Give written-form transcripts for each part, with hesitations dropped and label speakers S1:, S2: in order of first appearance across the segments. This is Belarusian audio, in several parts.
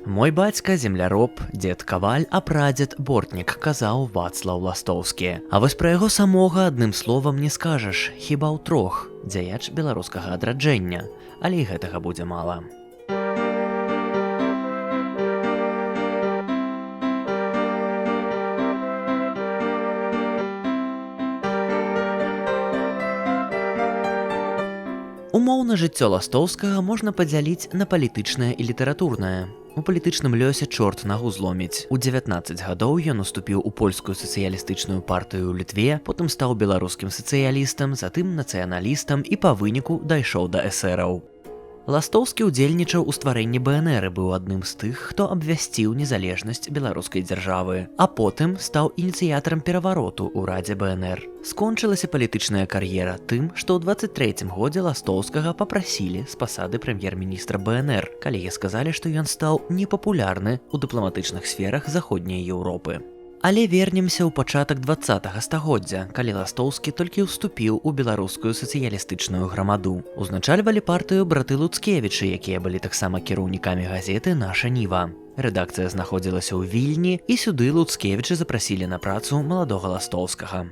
S1: Мой бацька земляроб, дзед каваль, а прадзед бортнік, казаў Вацлаў Ластоўскі. А вось пра яго самога адным словам не скажаш, хіба ўтрох, дзеяч беларускага адраджэння, але і гэтага будзе мала. Умоўна жыццё Ластоўскага можна падзяліць на палітычнае і літаратурнае. У палітычным лёсе чорт нагу зломіць. У 19 гадоў ён уступіў у польскую сацыялістычную партыю ў Літве, потым стаў беларускім сацыялістам, затым нацыяналістам і па выніку дайшоў да эсэраў. Ластоўскі ўдзельнічаў у стварэнні БНР і быў адным з тых, хто абвясціў незалежнасць беларускай дзяржавы, а потым стаў ініцыятарам перавароту ў радзе БНР. Скончылася палітычная кар'ера тым, што ў 23-м годзе Ластоўскага папрасілі з пасады прэм'ер-міністра БНР, калегі сказалі, што ён стаў непапулярны ў дыпламатычных сферах заходняй Еўропы. Але вернемся ў пачатак 20-га стагоддзя, калі Ластоўскі толькі ўступіў у беларускую сацыялістычную грамаду. Узначальвалі партыю браты Луцкевічы, якія былі таксама кіраўнікамі газеты «Наша Ніва». Рэдакцыя знаходзілася ў Вільні, і сюды Луцкевічы запрасілі на працу маладога Ластоўскага.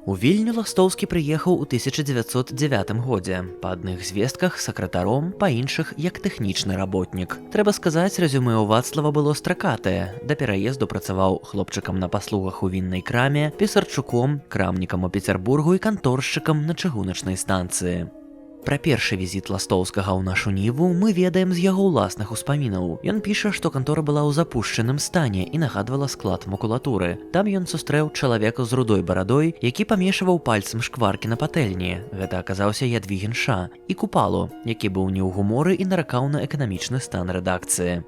S1: У Вільню Ластоўскі прыехаў у 1909 годзе, па адных звестках сакратаром, па іншых як тэхнічны работнік. Трэба сказаць, рэзюмэ ў Вацлава было стракатае. Да пераезду працаваў хлопчыкам на паслугах у віннай краме, пісарчуком, крамнікам у Пецярбургу і канторшчыкам на чыгуначнай станцыі. Пра першы візіт Ластоўскага ў нашу Ніву мы ведаем з яго ўласных успамінаў. Ён піша, што кантора была ў запушчаным стане і нагадвала склад макулатуры. Там ён сустрэў чалавека з рудой барадой, які памешваў пальцам шкваркі на патэльні. Гэта аказаўся Ядвігін Ша, і Купалу, які быў не ў гуморы і наракаў на эканамічны стан рэдакцыі.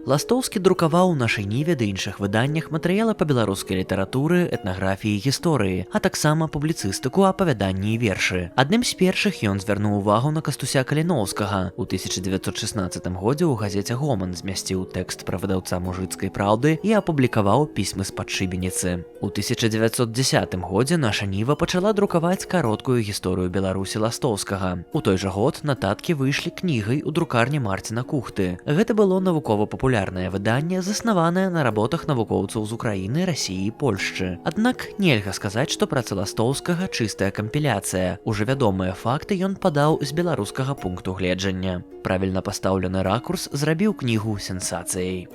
S1: Ластоўскі друкаваў у нашай Ніве ды іншых выданнях матэрыялы па беларускай літаратуры, этнаграфіі і гісторыі, а таксама публіцыстыку, апавяданні і вершы. Адным з першых ён звярнуў увагу на Кастуся Каліноўскага. У 1916 годзе ў газеце «Гоман» змясціў тэкст пра выдаўца мужыцкай праўды і апублікаваў пісьмы з-пад шыбеніцы. У 1910 годзе наша Ніва пачала друкаваць кароткую гісторыю Беларусі Ластоўскага. У той жа год нататкі выйшлі кнігай у друкарні Марціна Кухты. Гэта было навукова-папулярнае выданне, заснаванае на работах навукоўцаў з Украіны, Расіі і Польшчы. Аднак нельга сказаць, што праца Ластоўскага чыстая кампіляцыя. Ужо вядомыя факты ён падаў з беларускага пункту гледжання. Правільна пастаўлены ракурс зрабіў кнігу сенсацыяй.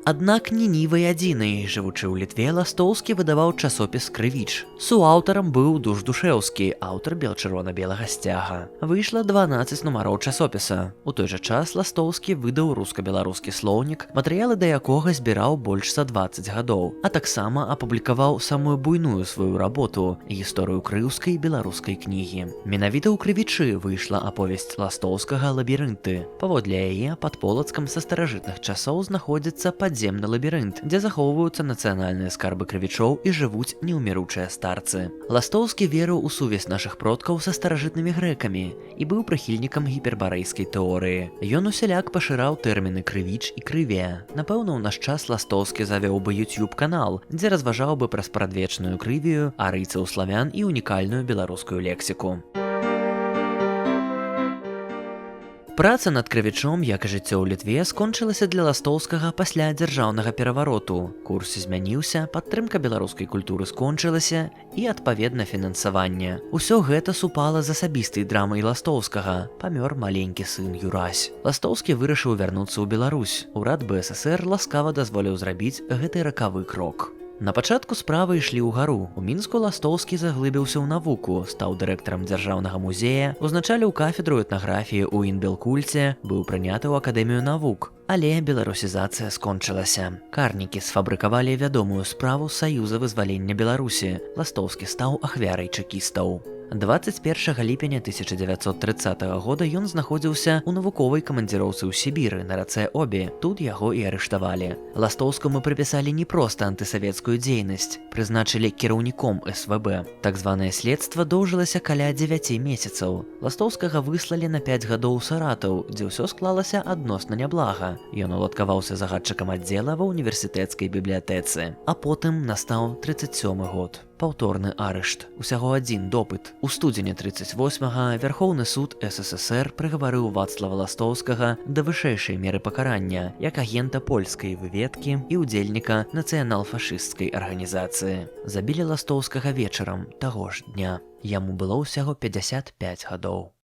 S1: Аднак не Нівай адзінай. Жывучы ў Літве, Ластоўскі выдаваў часопіс «Крывіч». Суаўтарам быў Душ-Душэўскі, аўтар бел-чырвона-белага сцяга. Выйшла 12 нумароў часопіса. У той жа час Ластоўскі выдаў руска-беларускі слоўнік, матэрыялы да якога збіраў больш за 20 гадоў, а таксама апублікаваў самую буйную сваю работу – гісторыю крыўскай беларускай кнігі. Менавіта ў «Крывічы» выйшла аповесць Ластоўскага «Лабірынты». Паводле яе пад Полацкам са старажытных часоў знаходзіцца падземны лабірынт, дзе захоўваюцца нацыянальныя скарбы крывічоў і жывуць неўміручыя старцы. Ластоўскі верыў у сувязь нашых продкаў са старажытнымі грэкамі і быў прыхільнікам гіпербарэйскай тэорыі. Ён усяляк пашыраў тэрміны крывіч і крыве. Напэўна, у наш час Ластоўскі завёў бы YouTube-канал, дзе разважаў бы пра спрадвечную крывію, арыйцаў славян і унікальную беларускую лексіку. Праца над крывічом, як і жыццё ў Літве, скончылася для Ластоўскага пасля дзяржаўнага перавароту. Курс змяніўся, падтрымка беларускай культуры скончылася і, адпаведна, фінансаванне. Усё гэта супала з асабістай драмай Ластоўскага. Памёр маленькі сын Юрась. Ластоўскі вырашыў вярнуцца ў Беларусь. Урад БССР ласкава дазволіў зрабіць гэты ракавы крок. На пачатку справы ішлі ўгару. У Мінску Ластоўскі заглыбіўся ў навуку, стаў дырэктарам дзяржаўнага музея, узначаліў кафедру этнаграфіі ў Інбелкульце, быў прыняты ў Акадэмію навук. Але беларусізацыя скончылася. Карнікі сфабрыкавалі вядомую справу Саюза вызвалення Беларусі. Ластоўскі стаў ахвярай чэкістаў. 21 ліпеня 1930 года ён знаходзіўся ў навуковай камандзіроўцы ў Сібіры на рацэ Обі. Тут яго і арыштавалі. Ластоўскаму прыпісалі не проста антысавецкую дзейнасць, прызначылі кіраўніком СВБ. Так званае следства доўжылася каля 9 месяцаў. Ластоўскага выслалі на 5 гадоў у Саратаў, дзе ўсё склалася адносна няблага. Ён уладкаваўся загадчыкам аддзела ва універсітэцкай бібліятэцы. А потым настаў 37 год. паўторны арышт. Усяго адзін допыт. У студзені 38-га Вярхоўны суд СССР прыгаварыў Вацлава Ластоўскага да вышэйшай меры пакарання як агента польскай выведкі і ўдзельніка нацыянал-фашысцкай арганізацыі. Забілі Ластоўскага вечарам таго ж дня. Яму было ўсяго 55 гадоў.